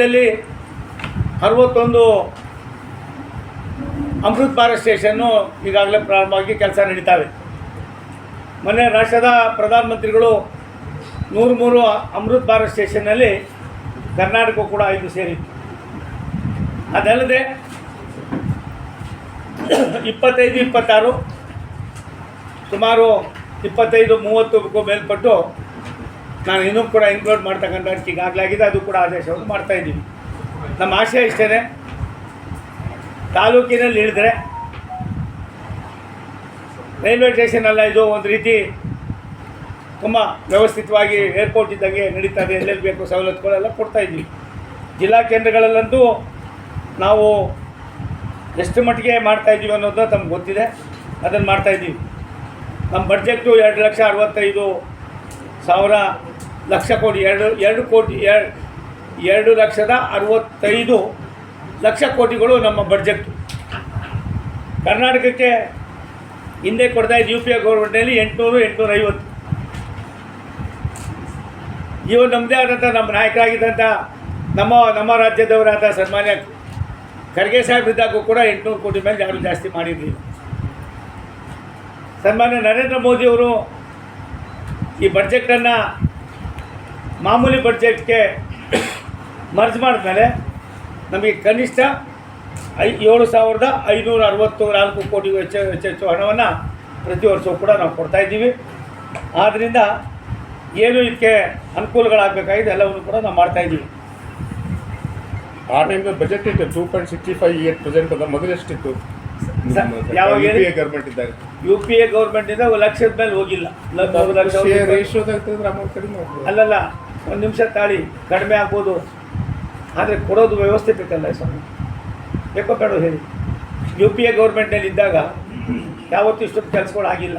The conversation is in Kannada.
ರಾಜ್ಯದಲ್ಲಿ 61 ಅಮೃತ್ ಭಾರತ್ ಸ್ಟೇಷನ್ನು ಈಗಾಗಲೇ ಪ್ರಾರಂಭವಾಗಿ ಕೆಲಸ ನಡೀತಾವೆ. ಮೊನ್ನೆ ರಾಷ್ಟ್ರದ ಪ್ರಧಾನಮಂತ್ರಿಗಳು 103 ಅಮೃತ್ ಭಾರತ್ ಸ್ಟೇಷನ್ನಲ್ಲಿ ಕರ್ನಾಟಕ ಕೂಡ 5 ಸೇರಿತ್ತು. ಅದಲ್ಲದೆ 25-26 ಸುಮಾರು 25-30ಕ್ಕೂ ಮೇಲ್ಪಟ್ಟು ನಾನು ಇನ್ನೂ ಕೂಡ ಇನ್ಕ್ಲೂಡ್ ಮಾಡ್ತಕ್ಕಂಥ ಈಗಾಗಲಾಗಿದೆ. ಅದು ಕೂಡ ಆದೇಶವನ್ನು ಮಾಡ್ತಾಯಿದ್ದೀವಿ. ನಮ್ಮ ಆಶಯ ಇಷ್ಟೇ, ತಾಲೂಕಿನಲ್ಲಿ ಇಳಿದ್ರೆ ರೈಲ್ವೆ ಸ್ಟೇಷನ್ ಅಲ್ಲ, ಇದು ಒಂದು ರೀತಿ ತುಂಬ ವ್ಯವಸ್ಥಿತವಾಗಿ ಏರ್ಪೋರ್ಟ್ ಇದ್ದಂಗೆ ನಡೀತದೆ. ಎಲ್ಲೆಲ್ಲಿ ಬೇಕು ಸವಲತ್ತುಗಳೆಲ್ಲ ಕೊಡ್ತಾಯಿದ್ದೀವಿ. ಜಿಲ್ಲಾ ಕೇಂದ್ರಗಳಲ್ಲಂತೂ ನಾವು ಎಷ್ಟು ಮಟ್ಟಿಗೆ ಮಾಡ್ತಾಯಿದ್ದೀವಿ ಅನ್ನೋದು ತಮ್ಗೆ ಗೊತ್ತಿದೆ. ಅದನ್ನು ಮಾಡ್ತಾಯಿದ್ದೀವಿ. ನಮ್ಮ ಬಡ್ಜೆಟ್ಟು 2,65,000 ಕೋಟಿ, 2,65,00,000 ಕೋಟಿಗಳು ನಮ್ಮ ಬಡ್ಜೆಟ್ಟು. ಕರ್ನಾಟಕಕ್ಕೆ ಹಿಂದೆ ಕೊಡ್ತಾಯಿದ್ದು ಯು ಪಿ ಎ ಗೌರ್ಮೆಂಟ್ನಲ್ಲಿ 800-850. ಇವು ನಮ್ಮದೇ ಆದಂಥ ನಮ್ಮ ನಾಯಕರಾಗಿದ್ದಂಥ ನಮ್ಮ ರಾಜ್ಯದವರಾದ ಸನ್ಮಾನ್ಯ ಖರ್ಗೆ ಸಾಹೇಬ್ರಿದ್ದಾಗೂ ಕೂಡ 800 ಕೋಟಿ ಮೇಲೆ ಯಾರೂ ಜಾಸ್ತಿ ಮಾಡಿರಲಿಲ್ಲ. ಸನ್ಮಾನ್ಯ ನರೇಂದ್ರ ಮೋದಿಯವರು ಈ ಬಡ್ಜೆಟನ್ನು ಮಾಮೂಲಿ ಬಡ್ಜೆಟ್ಗೆ ಮರ್ಜ್ ಮಾಡಿದ್ಮೇಲೆ ನಮಗೆ ಕನಿಷ್ಠ 7,564 ಕೋಟಿಗೂ ಹೆಚ್ಚು ಹಣವನ್ನು ಪ್ರತಿ ವರ್ಷವೂ ಕೂಡ ನಾವು ಕೊಡ್ತಾಯಿದ್ದೀವಿ. ಆದ್ದರಿಂದ ಏನು ಇದಕ್ಕೆ ಅನುಕೂಲಗಳಾಗಬೇಕಾಗಿದೆ ಎಲ್ಲವನ್ನು ಕೂಡ ನಾವು ಮಾಡ್ತಾಯಿದ್ದೀವಿ. ಆ ಟೈಮ್ನಲ್ಲಿ ಬಜೆಟ್ ಇತ್ತು 2.65 ಪ್ರೆಸೆಂಟ್ ಅದ. ಮೊದಲೆಷ್ಟಿತ್ತು ಯಾವಾಗ ಗೌರ್ಮೆಂಟ್ ಇದ್ದಾಗ? ಯು ಪಿ ಎ ಗೌರ್ಮೆಂಟಿಂದ 1 ಲಕ್ಷದ ಮೇಲೆ ಹೋಗಿಲ್ಲ. ಅಲ್ಲಲ್ಲ, ಒಂದು ನಿಮಿಷ ತಾಳಿ, ಕಡಿಮೆ ಆಗ್ಬೋದು. ಆದರೆ ಕೊಡೋದು ವ್ಯವಸ್ಥೆ ಬೇಕಲ್ಲ ಸ್ವಾಮಿ, ಬೇಕೋ ಬೇಡೋ ಹೇಳಿ. ಯು ಪಿ ಎ ಗೌರ್ಮೆಂಟ್ನಲ್ಲಿ ಇದ್ದಾಗ ಯಾವತ್ತೂ ಇಷ್ಟೊಂದು ಕೆಲಸಗಳು ಆಗಿಲ್ಲ.